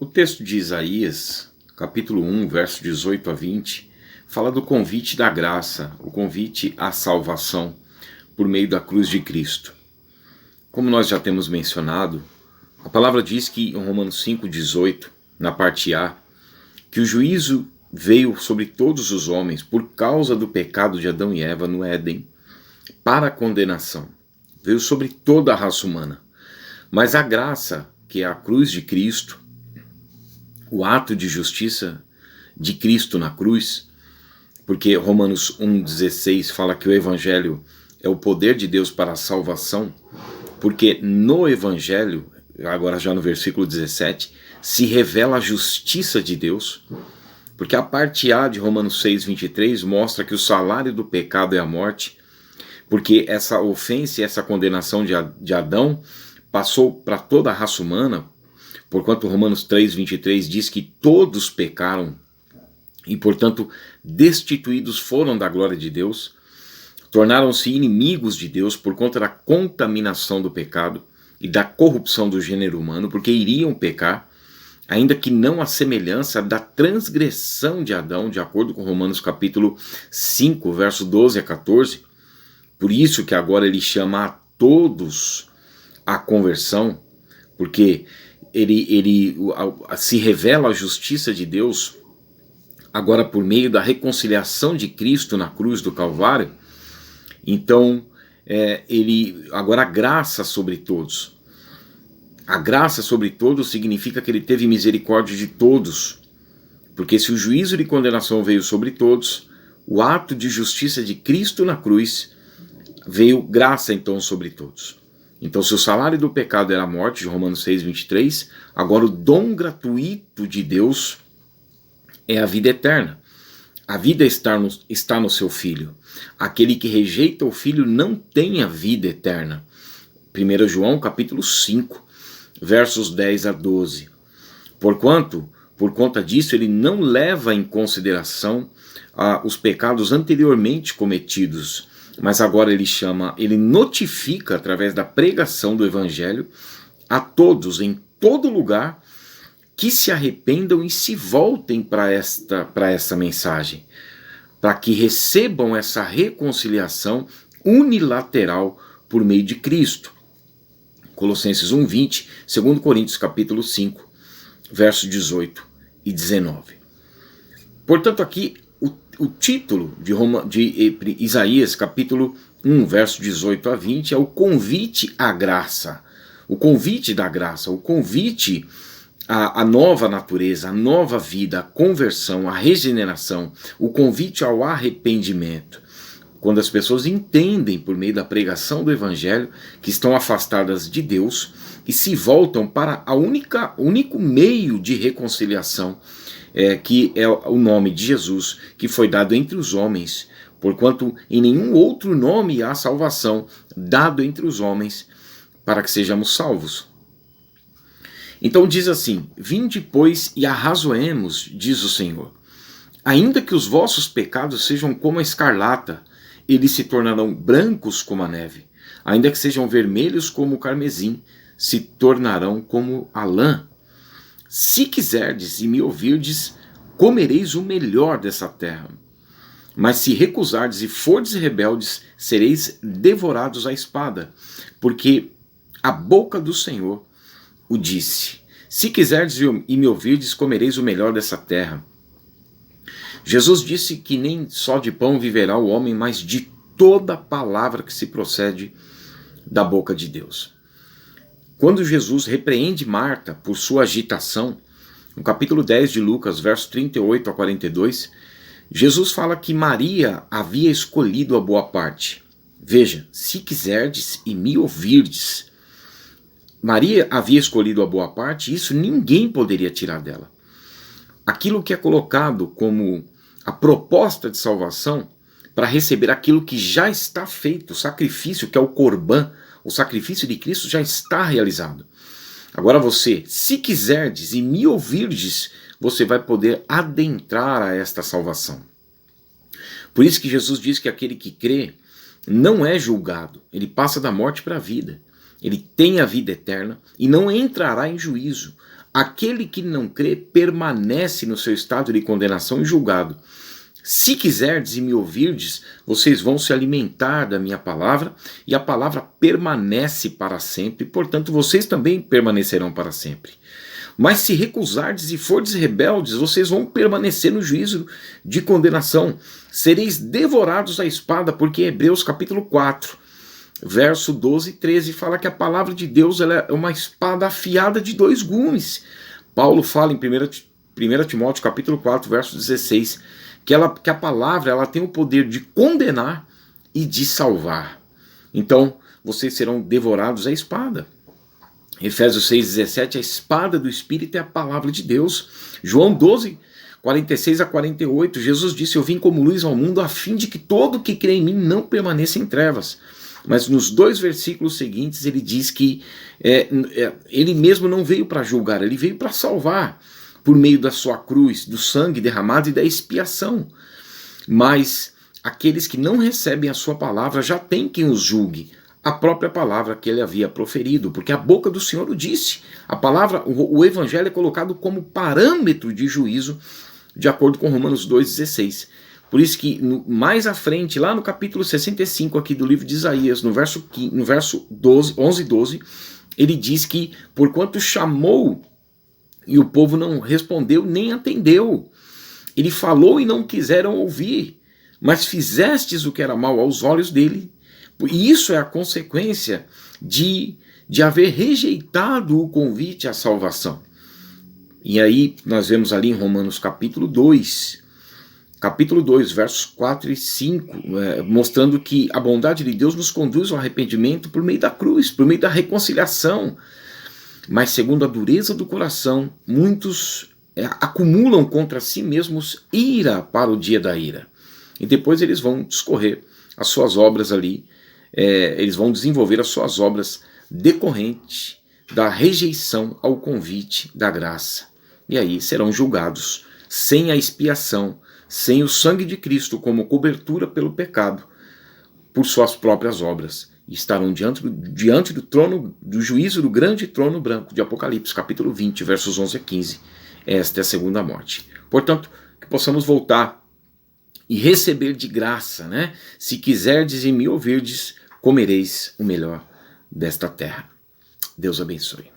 O texto de Isaías, capítulo 1, verso 18 a 20, fala do convite da graça, o convite à salvação por meio da cruz de Cristo. Como nós já temos mencionado, a palavra diz que em Romanos 5,18, na parte A, que o juízo veio sobre todos os homens por causa do pecado de Adão e Eva no Éden, para a condenação. Veio sobre toda a raça humana. Mas a graça, que é a cruz de Cristo, o ato de justiça de Cristo na cruz, porque Romanos 1,16 fala que o Evangelho é o poder de Deus para a salvação, porque no Evangelho, agora já no versículo 17, se revela a justiça de Deus, porque a parte A de Romanos 6,23 mostra que o salário do pecado é a morte, porque essa ofensa e essa condenação de Adão passou para toda a raça humana, porquanto Romanos 3,23 diz que todos pecaram e, portanto, destituídos foram da glória de Deus, tornaram-se inimigos de Deus por conta da contaminação do pecado e da corrupção do gênero humano, porque iriam pecar, ainda que não a semelhança da transgressão de Adão, de acordo com Romanos capítulo 5, verso 12 a 14. Por isso que agora ele chama a todos à conversão, porque ele se revela a justiça de Deus agora por meio da reconciliação de Cristo na cruz do Calvário. Então, agora a graça sobre todos. A graça sobre todos significa que ele teve misericórdia de todos, porque se o juízo de condenação veio sobre todos, o ato de justiça de Cristo na cruz veio graça então sobre todos. Então, se o salário do pecado era a morte, de Romanos 6,23, agora o dom gratuito de Deus é a vida eterna. A vida está no seu Filho. Aquele que rejeita o Filho não tem a vida eterna. 1 João capítulo 5, versos 10 a 12. Porquanto, por conta disso, ele não leva em consideração os pecados anteriormente cometidos, mas agora ele notifica através da pregação do Evangelho a todos, em todo lugar, que se arrependam e se voltem para essa mensagem, para que recebam essa reconciliação unilateral por meio de Cristo. Colossenses 1,20, 2 Coríntios capítulo 5, versos 18 e 19. Portanto, aqui o título de Isaías capítulo 1, verso 18 a 20 é o convite à graça, o convite da graça, o convite à nova natureza, à nova vida, à conversão, à regeneração, o convite ao arrependimento. Quando as pessoas entendem por meio da pregação do Evangelho que estão afastadas de Deus e se voltam para o único meio de reconciliação, que é o nome de Jesus, que foi dado entre os homens, porquanto em nenhum outro nome há salvação dado entre os homens para que sejamos salvos. Então diz assim: vinde, pois, e arrazoemos, diz o Senhor. Ainda que os vossos pecados sejam como a escarlata, eles se tornarão brancos como a neve. Ainda que sejam vermelhos como o carmesim, se tornarão como a lã. Se quiserdes e me ouvirdes, comereis o melhor dessa terra. Mas se recusardes e fordes rebeldes, sereis devorados à espada, porque a boca do Senhor o disse. Se quiserdes e me ouvirdes, comereis o melhor dessa terra. Jesus disse que nem só de pão viverá o homem, mas de toda palavra que se procede da boca de Deus. Quando Jesus repreende Marta por sua agitação, no capítulo 10 de Lucas, verso 38 a 42, Jesus fala que Maria havia escolhido a boa parte. Veja, se quiserdes e me ouvirdes. Maria havia escolhido a boa parte e isso ninguém poderia tirar dela. Aquilo que é colocado como a proposta de salvação para receber aquilo que já está feito, o sacrifício que é o Corban, o sacrifício de Cristo já está realizado. Agora você, se quiserdes e me ouvirdes, você vai poder adentrar a esta salvação. Por isso que Jesus diz que aquele que crê não é julgado, ele passa da morte para a vida. ele tem a vida eterna e não entrará em juízo. Aquele que não crê permanece no seu estado de condenação e julgado. Se quiserdes e me ouvirdes, vocês vão se alimentar da minha palavra, e a palavra permanece para sempre, portanto vocês também permanecerão para sempre. Mas se recusardes e fordes rebeldes, vocês vão permanecer no juízo de condenação. Sereis devorados à espada, porque Hebreus capítulo 4, verso 12 e 13, fala que a palavra de Deus ela é uma espada afiada de 2 gumes. Paulo fala em 1 Timóteo capítulo 4, verso 16, que a palavra ela tem o poder de condenar e de salvar. Então, vocês serão devorados à espada. Efésios 6,17, a espada do Espírito é a palavra de Deus. João 12, 46 a 48, Jesus disse, eu vim como luz ao mundo a fim de que todo que crê em mim não permaneça em trevas. Mas nos 2 versículos seguintes ele diz que ele mesmo não veio para julgar, ele veio para salvar, por meio da sua cruz, do sangue derramado e da expiação. Mas aqueles que não recebem a sua palavra já tem quem os julgue, a própria palavra que ele havia proferido, porque a boca do Senhor o disse. A palavra, o evangelho é colocado como parâmetro de juízo, de acordo com Romanos 2,16. Por isso que mais à frente, lá no capítulo 65 aqui do livro de Isaías, no verso 11 e 12, ele diz que porquanto chamou e o povo não respondeu nem atendeu, ele falou e não quiseram ouvir, mas fizestes o que era mal aos olhos dele. E isso é a consequência de haver rejeitado o convite à salvação. E aí nós vemos ali em Romanos capítulo 2, versos 4 e 5, mostrando que a bondade de Deus nos conduz ao arrependimento por meio da cruz, por meio da reconciliação. Mas segundo a dureza do coração, muitos acumulam contra si mesmos ira para o dia da ira. E depois eles vão discorrer as suas obras ali, eles vão desenvolver as suas obras decorrente da rejeição ao convite da graça. E aí serão julgados sem a expiação, sem o sangue de Cristo como cobertura pelo pecado, por suas próprias obras. E estarão diante do trono, do juízo do grande trono branco de Apocalipse, capítulo 20, versos 11 a 15. Esta é a segunda morte. Portanto, que possamos voltar e receber de graça, né? Se quiserdes e me ouvirdes, comereis o melhor desta terra. Deus abençoe.